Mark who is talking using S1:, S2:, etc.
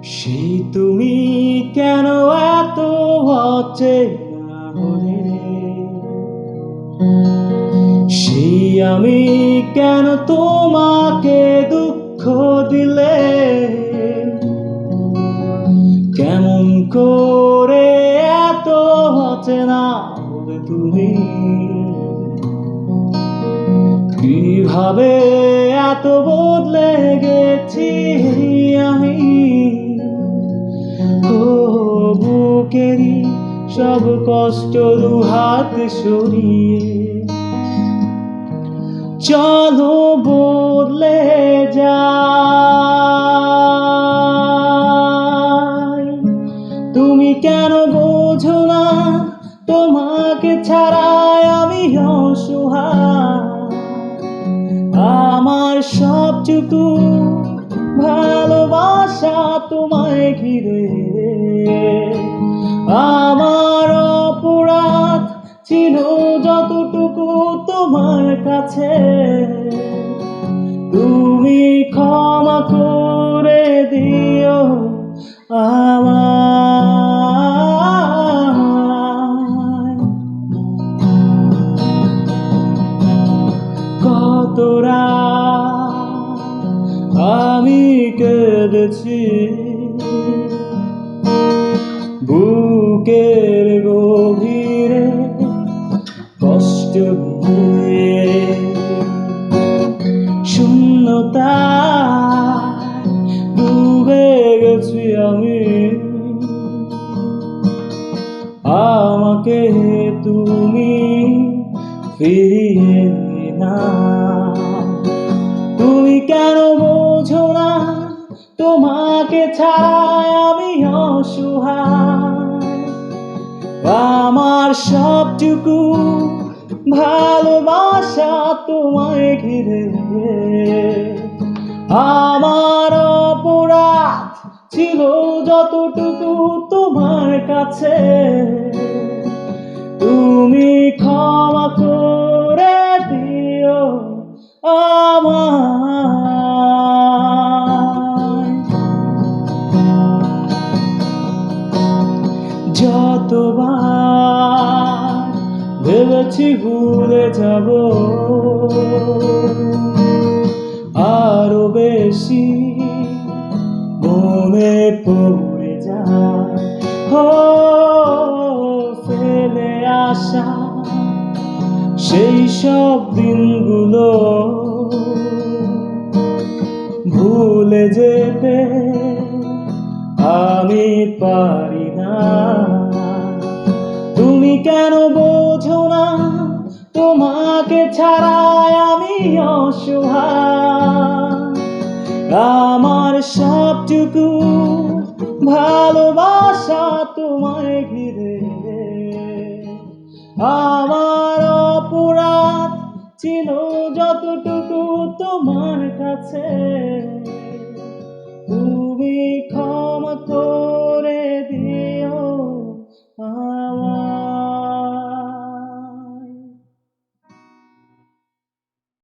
S1: সেই তুমি কেন এত অচেনা হলে, সেই আমি কেন তোমাকে দুঃখ দিলে, কেমন করে এত অচেনা হলে তুমি, কিভাবে এত বদলে গেছি আমি। ও বুকেরই সব কষ্ট দুহাত সরিয়ে চলো বদলে যাই। তুমি কেন বোঝো না তোমাকে ছাড়াই আমি অসহায়। আমার সবটুকু ভালোবাসা তোমায় ঘিরে, আমার অপরাধ ছিল যতটুকু তোমার কাছে, তুমি ক্ষমা করে দিও আমায়। কত রাত আমি কেঁদেছি বুকের গভীরে কষ্ট নিয়ে, শূন্যতায় ডুবে গেছি আমি। আমাকে তুমি ফিরিয়ে না। তুমি কেন বোঝো না তোমাকে ছাড়াই আমি অসহায়। আমার সবটুকু ভালোবাসা তোমায় ঘিরে, আমার অপরাধ ছিল যতটুকু তোমার কাছে, তুমি ক্ষমা করে দিও আমায়। যতবার ভেবেছি ভুলে যাব, আরো বেশি মনে পড়ে যায় ফেলে আসা সেই সব দিনগুলো। ভুলে যেতে আমি পারি না। তুমি কেন বোঝো না তোমাকে ছাড়াই আমি অসহায়। আমার সবটুকু ভালোবাসা তোমায় ঘিরে, আমার অপরাধ ছিল যতটুকু তোমার কাছে।